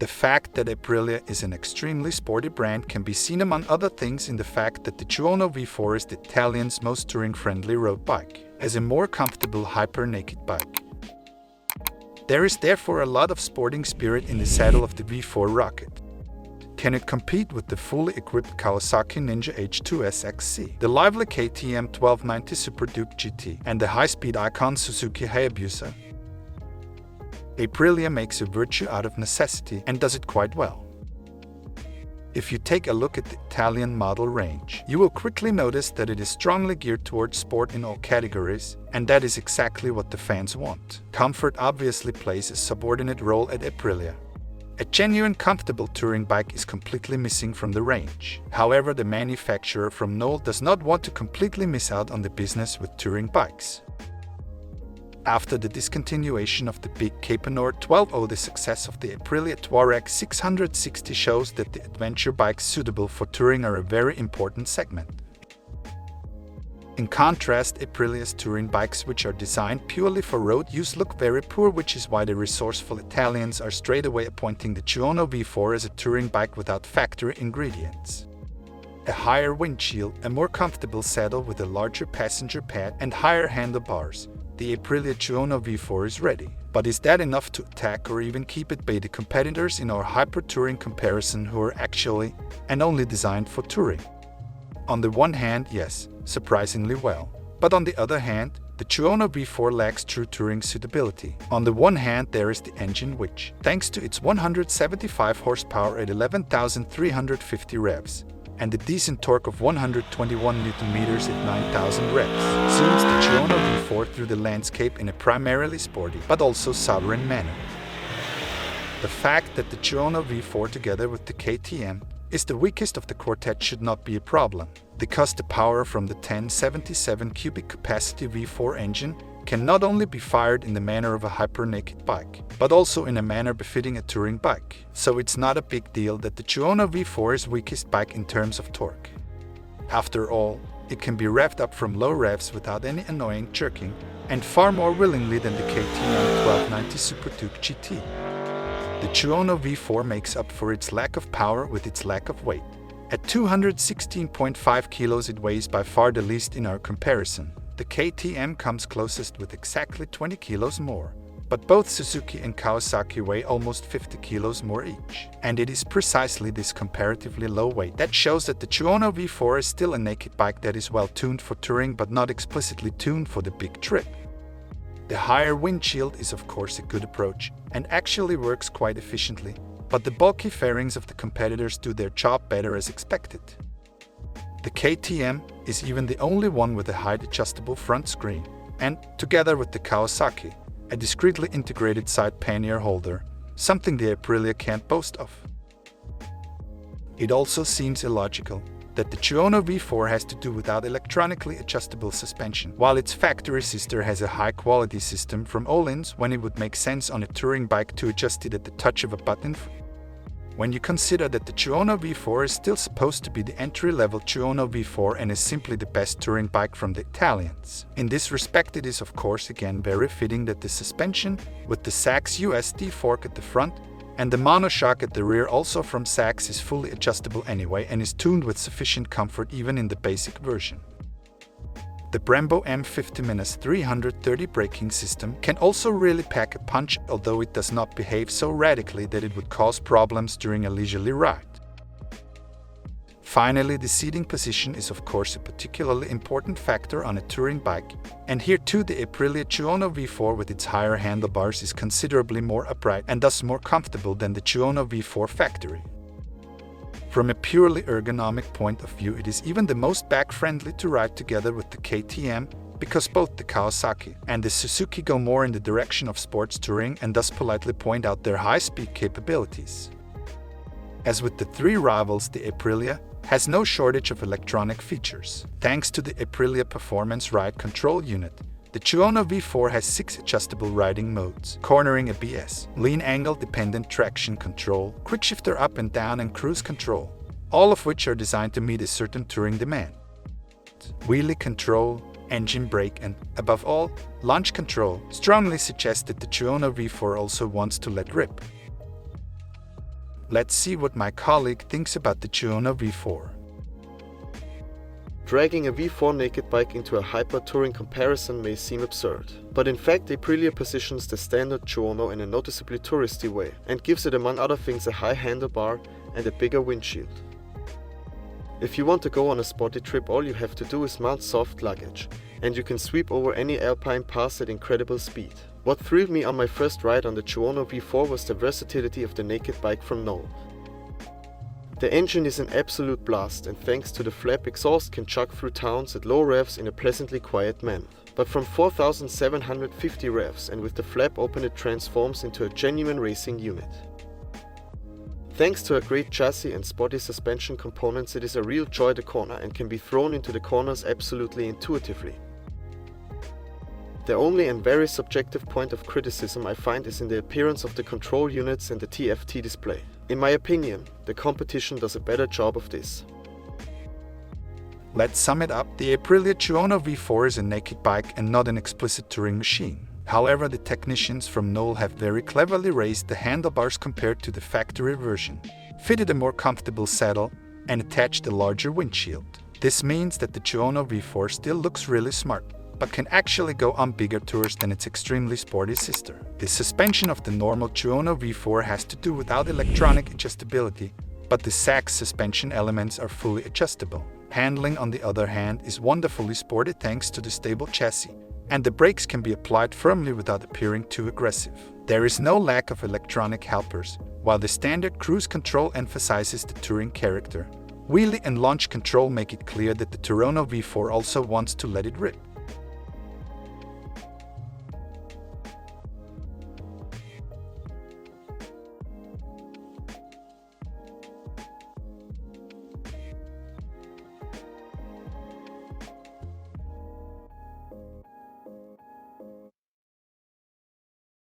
The fact that Aprilia is an extremely sporty brand can be seen among other things in the fact that the Tuono V4 is the Italian's most touring-friendly road bike, as a more comfortable hyper-naked bike. There is therefore a lot of sporting spirit in the saddle of the V4 Rocket. Can it compete with the fully equipped Kawasaki Ninja H2S XC, the lively KTM 1290 Super Duke GT, and the high-speed icon Suzuki Hayabusa? Aprilia makes a virtue out of necessity and does it quite well. If you take a look at the Italian model range, you will quickly notice that it is strongly geared towards sport in all categories, and that is exactly what the fans want. Comfort obviously plays a subordinate role at Aprilia. A genuine comfortable touring bike is completely missing from the range. However, the manufacturer from Knoll does not want to completely miss out on the business with touring bikes. After the discontinuation of the big Capenor 12.0, the success of the Aprilia Touareg 660 shows that the adventure bikes suitable for touring are a very important segment. In contrast, Aprilia's touring bikes, which are designed purely for road use, look very poor, which is why the resourceful Italians are straight away appointing the Tuono V4 as a touring bike without factory ingredients. A higher windshield, a more comfortable saddle with a larger passenger pad and higher handlebars, the Aprilia Tuono V4 is ready. But is that enough to attack or even keep at bay the competitors in our hyper-touring comparison who are actually and only designed for touring? On the one hand, yes, surprisingly well. But on the other hand, the Tuono V4 lacks true touring suitability. On the one hand, there is the engine which, thanks to its 175 horsepower at 11,350 revs, and a decent torque of 121 Nm at 9,000 revs, zooms the Tuono V4 through the landscape in a primarily sporty but also sovereign manner. The fact that the Tuono V4 together with the KTM is the weakest of the quartet should not be a problem, because the power from the 1077 cubic capacity V4 engine can not only be fired in the manner of a hyper-naked bike, but also in a manner befitting a touring bike. So it's not a big deal that the Tuono V4 is weakest bike in terms of torque. After all, it can be revved up from low revs without any annoying jerking, and far more willingly than the KTM 1290 Super Duke GT. The Tuono V4 makes up for its lack of power with its lack of weight. At 216.5 kilos it weighs by far the least in our comparison. The KTM comes closest with exactly 20 kilos more, but both Suzuki and Kawasaki weigh almost 50 kilos more each. And it is precisely this comparatively low weight that shows that the Tuono V4 is still a naked bike that is well tuned for touring but not explicitly tuned for the big trip. The higher windshield is of course a good approach and actually works quite efficiently, but the bulky fairings of the competitors do their job better as expected. The KTM is even the only one with a height-adjustable front screen, and, together with the Kawasaki, a discreetly integrated side pannier holder, something the Aprilia can't boast of. It also seems illogical that the Tuono V4 has to do without electronically adjustable suspension, while its factory sister has a high-quality system from Öhlins, when it would make sense on a touring bike to adjust it at the touch of a button. When you consider that the Tuono V4 is still supposed to be the entry-level Tuono V4 and is simply the best touring bike from the Italians. In this respect, it is of course again very fitting that the suspension, with the Sachs USD fork at the front and the monoshock at the rear also from Sachs, is fully adjustable anyway and is tuned with sufficient comfort even in the basic version. The Brembo M50-330 braking system can also really pack a punch, although it does not behave so radically that it would cause problems during a leisurely ride. Finally, the seating position is of course a particularly important factor on a touring bike, and here too the Aprilia Tuono V4 with its higher handlebars is considerably more upright and thus more comfortable than the Tuono V4 factory. From a purely ergonomic point of view, it is even the most back-friendly to ride together with the KTM, because both the Kawasaki and the Suzuki go more in the direction of sports touring and thus politely point out their high-speed capabilities. As with the three rivals, the Aprilia has no shortage of electronic features. Thanks to the Aprilia Performance Ride Control Unit, the Tuono V4 has 6 adjustable riding modes: cornering ABS, lean angle dependent traction control, quickshifter up and down, and cruise control, all of which are designed to meet a certain touring demand. Wheelie control, engine brake, and, above all, launch control strongly suggest that the Tuono V4 also wants to let rip. Let's see what my colleague thinks about the Tuono V4. Dragging a V4 naked bike into a hyper-touring comparison may seem absurd, but in fact Aprilia positions the standard Tuono in a noticeably touristy way and gives it among other things a high handlebar and a bigger windshield. If you want to go on a sporty trip, all you have to do is mount soft luggage, and you can sweep over any alpine pass at incredible speed. What thrilled me on my first ride on the Tuono V4 was the versatility of the naked bike from Knoll. The engine is an absolute blast, and thanks to the flap exhaust can chug through towns at low revs in a pleasantly quiet manner. But from 4,750 revs and with the flap open, it transforms into a genuine racing unit. Thanks to a great chassis and sporty suspension components, it is a real joy to corner and can be thrown into the corners absolutely intuitively. The only and very subjective point of criticism I find is in the appearance of the control units and the TFT display. In my opinion, the competition does a better job of this. Let's sum it up. The Aprilia Tuono V4 is a naked bike and not an explicit touring machine. However, the technicians from Knoll have very cleverly raised the handlebars compared to the factory version, fitted a more comfortable saddle, and attached a larger windshield. This means that the Tuono V4 still looks really smart, but can actually go on bigger tours than its extremely sporty sister. The suspension of the normal Tuono V4 has to do without electronic adjustability, but the SAC suspension elements are fully adjustable. Handling, on the other hand, is wonderfully sporty thanks to the stable chassis, and the brakes can be applied firmly without appearing too aggressive. There is no lack of electronic helpers, while the standard cruise control emphasizes the touring character. Wheelie and launch control make it clear that the Tuono V4 also wants to let it rip.